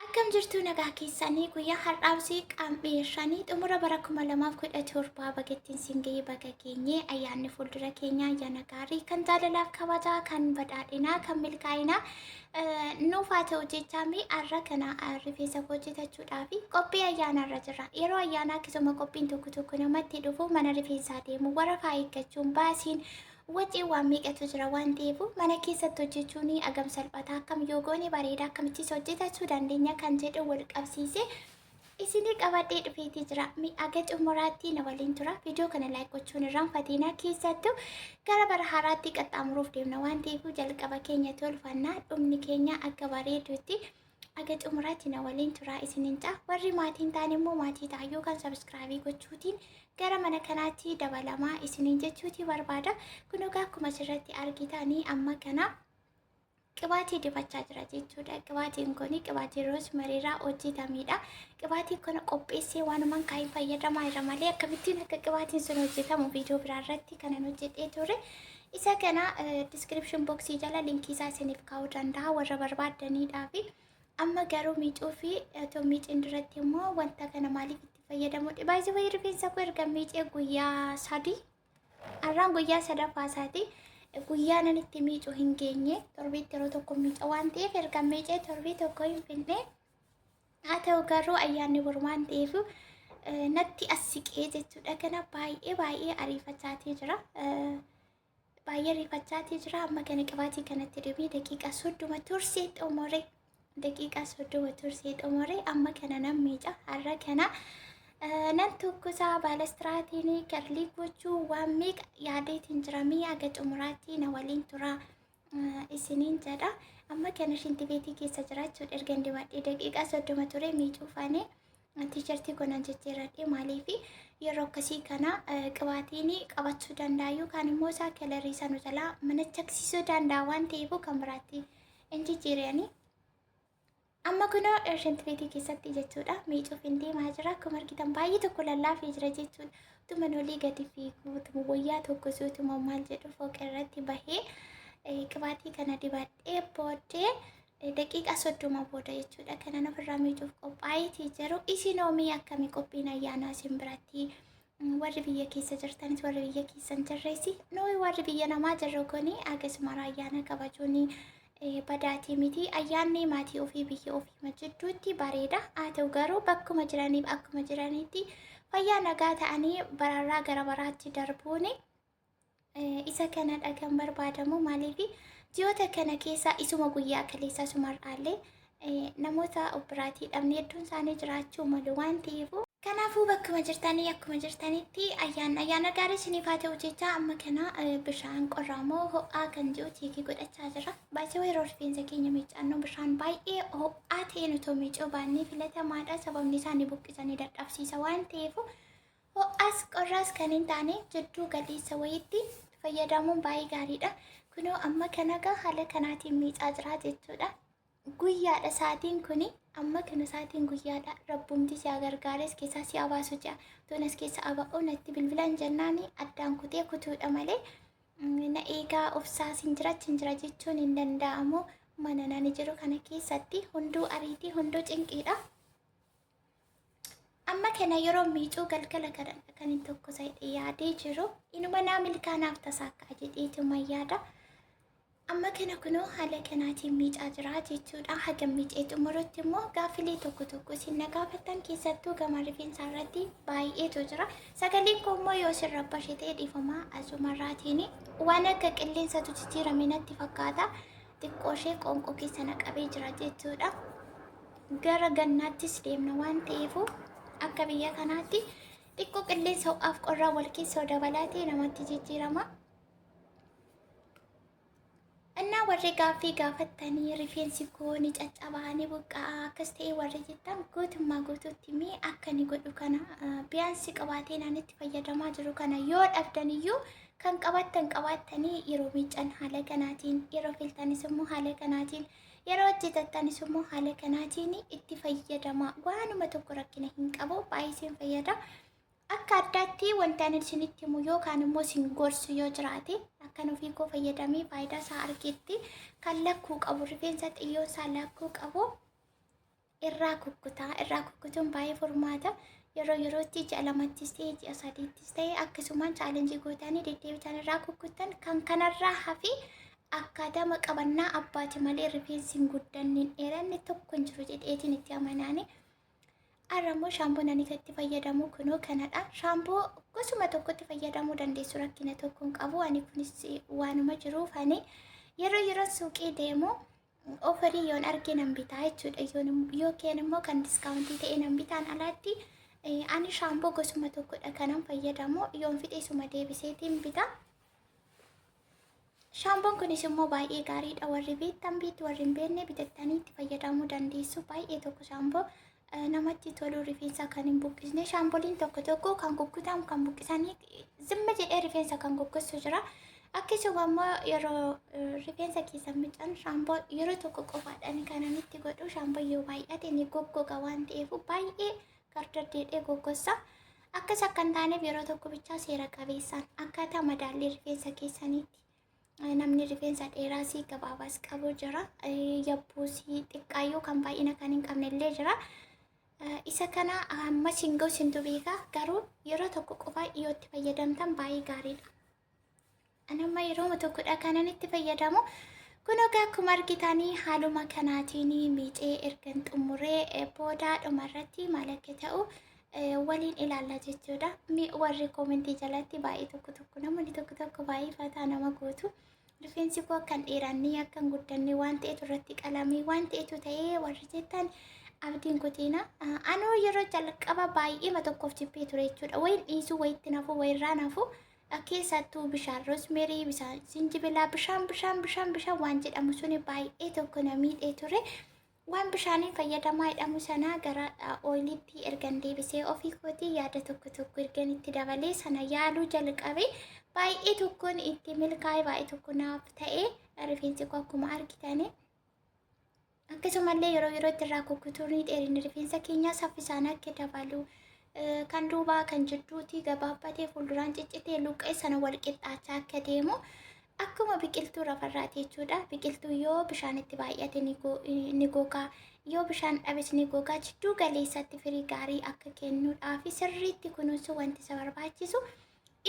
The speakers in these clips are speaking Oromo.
Akkam jirtu nagaa keessanii guyyaa har'aabsii qaamdheeshanii xumura bara 2017 bagattiin singee baga keenyee ayyaanni fuuldura keenya ayyaana gaarii kan jaalalaaf kabajaa kan badhaadhinaa kan milkaa'inaa nuuf haa ta'u jechaami har'a kana rifeensa hojjetachuudhaaf qophii ayyaanaarra jira. Yeroo ayyaanaa akkasuma qophiin tokko namatti dhufu mana rifeensaa deemu waraqaa eeggachuun baasiin wajjin waan miiqatu jira waan ta'eef mana keessatti hojjechuun agam salphata akkam yoo goone bareeda akkamittis hojjetachuu dandeenya kan jedhu wal qabsiise isinii qabadhee dhufeetii jira. Aga xumuraatti na waliin tura. Viidiyoo kana laayik gochuun irraanfatina keessattuu gara bara haaraatti qaxxaamuruuf deemna waan ta'eef jalqaba keenya tolfannaa dhumni keenya akka bareedutti aga xumuraatti na waliin tura isiniin caa warri maatiin ta'an immoo maatii ta'uu kan sabskraabii gochuutiin gara mana kanaatti dabalamaa isiniin jechuuti barbaada. Kun egaa akkuma asirratti argitanii amma kana qibaatii dibachaa jira jechuudha. Qibaatiin kun qibaatii roosmariirraa hojjetamedha. Qibaatiin kana qopheessee waanumaan kaa'in fayyadamaa irra malee akkamittiin akka qibaatiin sun hojjetamu viidiyoo biraarratti kanan hojjedhee ture. Isa kana description boxii jala linkii isaa isiniif kaa'uu danda'a warra barbaadaniidhaaf. Amma garuu miicuu fi otoo miiciin duratti immoo wanta kana maaliif itti fayyadamuudha. Baay'ee wayii rifeensa koo erga miicee guyyaa 3 har'aan guyyaa 3ffaati. Guyyaa nan itti miicuu hin geenye torbeetti yeroo tokko miica waan ta'eef erga miicee torbee tokko hin finne. Haa ta'u garuu ayyaanni burmaan ta'eef natti as siqee jechuudha. Kana baay'ee ariifachaatii jira. Baay'ee ariifachaatii jira. Amma kana qibaatii kanatti dibee daqiiqaa 30 tursee xumure. Daqiiqaa 30 tursee xumure amma kana nan miica. Har'a kana nan tokkosaa baalastiraatiini karlii gochuu waan meeqa yaadeetiin jira aga xumuraatti na waliin tura isiniin jedha. Amma kana shintibeetii keessa jiraachuudha erga dibadhee daqiiqaa 30 ture miicuufanii tiishartii kunan jijjiirradhee maaliif yeroo akkasii kana qibaatiin qabachuu danda'a yookaan immoo isaa kalarii sana jalaa mana chaksisuu danda'a waan ta'eef kan biraatti hin jijjiiranii. Amma kunoo shintibeetii keessatti jechuudha miicuuf hin deemaa jira. Akkuma argitan baay'ee tokko lallaafee jira jechuudha. Utuma olii gadi fiiguu utuma wayyaa tokko suutuma maal jedhu fooqa irratti bahee qibaatii kana dibadhee booddee daqiiqaa 30 booda jechuudha. Kanan ofirraa miicuuf qophaa'eetii jiru. Isin hoomii akkamii qophiin ayyaanaa isin biratti warri biyya keessa jirtanis warri biyya keessa hin jirres nuyi warri biyya namaa jirru kun akkasuma ayyaana kabajuun badaatii miti. Ayyaanni maatii ofii biyya ofii jidduutti bareeda. Haa ta'u garuu bakkuma jiraniif akkuma jiranitti fayyaa nagaa ta'anii bararraa gara baraatti darbuun isa kanadha kan barbaadamu. Maaliif ji'oota kana keessa isuma guyyaa kaleessa sumarraallee namoota biraatii dhabnee hedduun isaanii jiraachuu malu waan ta'eef kanaafuu bakkuma jirtanii akkuma jirtanitti ayyaana gaarii isiniif haa ta'u jecha amma kana bishaan qorraamoo ho'aa kan jiru tiikii godhachaa jira. Baay'ee yeroo rifeensa keenya miiccannu bishaan baay'ee ho'aa ta'een otoo miicuu baannee filatamaadha. Sababni isaanii buqqisanii dadhabsiisa waan ta'eef ho'aas qorraas kan hin taane jidduu galeessa wayiitti fayyadamuun baay'ee gaariidha. Kunoo amma kana haala kanaatiin miicaa jira jechuudha. Guyyaadha sa'aatiin kuni amma kana sa'aatiin guyyaadha. Rabbumti si gargaares keessaa si abaasu jira. Tonas keessa aba'uu natti bilbilan jennaan addaan kutee kutuudha malee na eegaa ofsaas hin jira jechuun hin danda'amu. Mana nani jiru kana keessatti hunduu ariitii hunduu cinqiidha. Amma kana yeroo miicuu galgala kan hin tokko sa'idhe yaadee jiru inuma naa milkaanaaf tasaakkaa jedheetuma yaada. Amma kana kunoo haala kanaatiin miicaa jira jechuudha. Hagam miicee xumurutti immoo gaaffilee tokko isin na gaafatan keessattuu gama rifeensaa irratti baay'eetu jira. Sagaleen koo immoo yoo sirra bashitee dhiifamaa asumarraatiin waan akka qilleensatu jijjiirame natti fakkaata. Xiqqoo ishee qoonqoo keessa naqabee jira jechuudha. Gara gannaattis deemna waan ta'eef akka biyya kanaatti xiqqoo qilleensa ho'aaf qorraa wal keessa dabalaatee namatti jijjiirama. Innaa warri gaaffii gaafatanii rifeensi koo ni caccabaa ni buqqa'aa akkas ta'e warri jettan guutummaa guutuutti mee akka ni godhu kana biyyaansi qabaatee naanitti fayyadamaa jiru kana yoo dhabdan iyyuu kan qabattanii yeroo miiccan haala kanaatiin yeroo filtanis immoo haala kanaatiin yeroo hojjetattanis immoo haala kanaatiin itti fayyadama. Waanuma tokko rakkina hin qabu baay'iseen fayyada. Akka addaatti wanta ani isinitti himu yookaan immoo isin gorsu yoo jiraate akkan ofii koo fayyadamee faayidaa isaa argetti kan lakkuu qabu rifeensa xiyyoo isaa lakkuu qabu irraa kukkutaa. Irraa kukkutuun baay'ee furmaata. Yeroo yerootti ji'a lamattis ta'e ji'a sadiittis ta'e akkasumaan chaalenjii gootanii deddeebitan irraa kukkutan kan kanarraa hafi akkaataama qabannaa abbaati malee rifeensi hin guddanne hin dheeranne tokko hin jiru jedheetiin itti amanaani. Arrammoo shaampoon ani itti fayyadamu kunoo kanadha. Shaampoo gosuma tokkotti fayyadamuu dandeessu rakkina tokko hin qabu. Ani kunis waanuma jiruuf ani yeroo suuqii deemu ofarii yoon arge nan bitaa jechuudha. Yookiin immoo kan diskaawuntii ta'e nan bitaan alaatti ani shaampoo gosuma tokkodha kanan fayyadamu. Yoon fixeesuma deebiseetiin bita. Shaampoon kunis immoo baay'ee gaariidha. Warri beektan biitti warri hin beekne bitattanii itti fayyadamuu dandeessu. Baay'ee tokko shaampoo namatti tolu rifeensa kan hin buqqisne. Shaampooliin tokko kan kukkutan kan buqqisanii zimma jedhee rifeensa kan kukkusu jira. Akkasuma immoo yeroo rifeensa keessan miican shaampoo yeroo tokko qofaadhaan kanan itti godhu. Shaampoo yoo baay'ate ni goggoga waan ta'eef baay'ee gardaddeedhee goggossa. Akkas akka hin taaneef yeroo tokko bichaa seera qabeessaan akkaataa madaallee rifeensa keessaniitti namni rifeensa dheeraasii gabaabaas qabu jira. Yabbuusii xiqqaayyuu kan baay'ina kan hin qabne illee jira. Isa kana amma singoo sintu beeka garuu yeroo tokko qofa yoo itti fayyadamtan baay'ee gaariidha. Anamma yeroo tokkodha kanan itti fayyadamu. Kun egaa akkuma argitanii haaluma kanaatiin miicee ergan xumuree booda dhumarratti maal akka ta'u waliin ilaalla jechuudha. Warri koomentii jalatti baay'ee tokko namoonni tokko baay'ee fataa nama gootu. Rifeensi koo akkan dheeranne akkan guddanne waan ta'etu irratti qalamee waan ta'etu ta'ee warri jettan abdiin kutiina. Anuu yeroo jalqaba baay'ee tokkoof jibbee ture jechuudha. Wayin dhiisuu wayitti nafu wayirraa nafu keessattuu bishaan roosmeerii bishaan sinjibilaa bishaan waan jedhamu suni baay'ee tokko na miidhee ture. Waan bishaaniin fayyadamaa jedhamu sana gara oiliitti ergan deebisee ofii kootii yaada tokko ergan itti dabalee sana yaaluu jalqabe baay'ee tokkoon itti milkaa'e baay'ee tokko naaf ta'e rifeensi koo akkuma argitanii. Akkasumallee yeroo itti irraa kukkutuun dheerinni rifeensa keenyaa saffisaan akka dabalu kan duubaa kan jidduutii gabaabbatee fuulduraan ciccitee luqqee sana wal qixxaachaa akka deemu akkuma biqiltuu lafarraati jechuudha. Biqiltuu yoo bishaan itti baay'ate ni gogaa, yoo bishaan dhabes ni gogaa. Jidduu galeessatti firii gaarii akka kennuudhaaf sirriitti kunuunsuu wanti isa barbaachisu.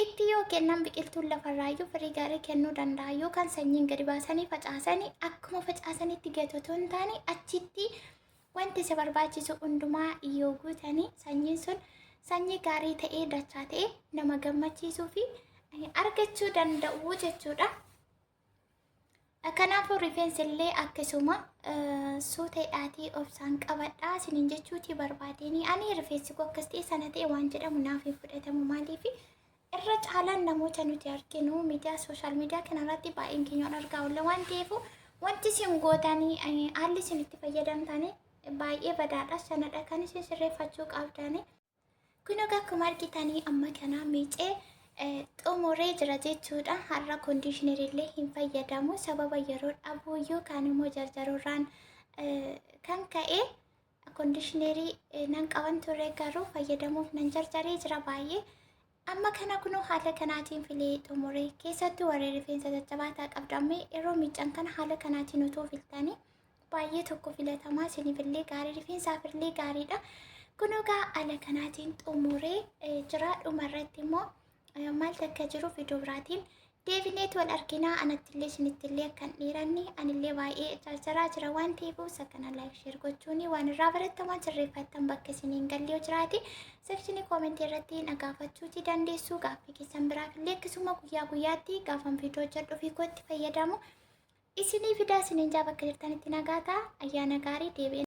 Itti yoo kennan biqiltuun lafarraayyuu firii gaarii kennuu danda'a. Yoo kan sanyiin gadi baasanii facaasanii akkuma facaasanitti gatotoo hin taane achitti wanti isa barbaachisu hundumaa yoo guutanii sanyiin sun sanyii gaarii ta'ee dachaa ta'e nama gammachiisuu fi argachuu danda'u jechuudha. Kanaafuu rifeensi illee akkasuma suuteedhaatii obsaan qabadhaa isiniin jechuutii barbaadeen ani rifeensi koo akkas ta'e sana ta'e waan jedhamu naaf hin fudhatamu. Maaliif irra caalaan namoota nuti arginu miidiyaa sooshaal miidiyaa kanarratti baay'een keenyaan argaa oolla waan ta'eef wanti isin gootanii haalli isin itti fayyadamtanii baay'ee badaadha. Sanadha kan isin sirreeffachuu qabdanii. Kun egaa akkuma argitanii amma kana miicee xumuree jira jechuudha. Har'a koondishinarii illee hin fayyadamu sababa yeroo dhabuu yookaan immoo jarjaruurraan kan ka'e koondishinarii nan qaban ture garuu fayyadamuuf nan jarjaree jira baay'ee. Amma kana kunoo haala kanaatiin filee xumuree keessattuu warri rifeensa caccabaataa qabdamme yeroo miican kana haala kanaatiin otoo filtanii baay'ee tokko filatamaa isiniif illee gaarii rifeensaaf illee gaariidha. Kun egaa haala kanaatiin xumuree jira. Dhumarratti immoo maal akka jiru viidiyoo biraatiin deebineet wal arginaa. Anatti illee isinitti illee akkan dhiiranni anillee baay'ee jarjaraa jira waan ta'eef sakkana laayik sheer gochuun waan irraa barattaman sirreeffattan bakka isiniin gallee yoo jiraate sekshinii koomentii irratti nagaafachuuti dandeessu. Gaaffii keessan biraaf illee akkasuma guyyaatti gaafan viidiyoo jedhu fi kootti fayyadamu isinii fidaa isiniin jaa bakka jirtanitti nagaataa ayyaana gaarii deebi'e.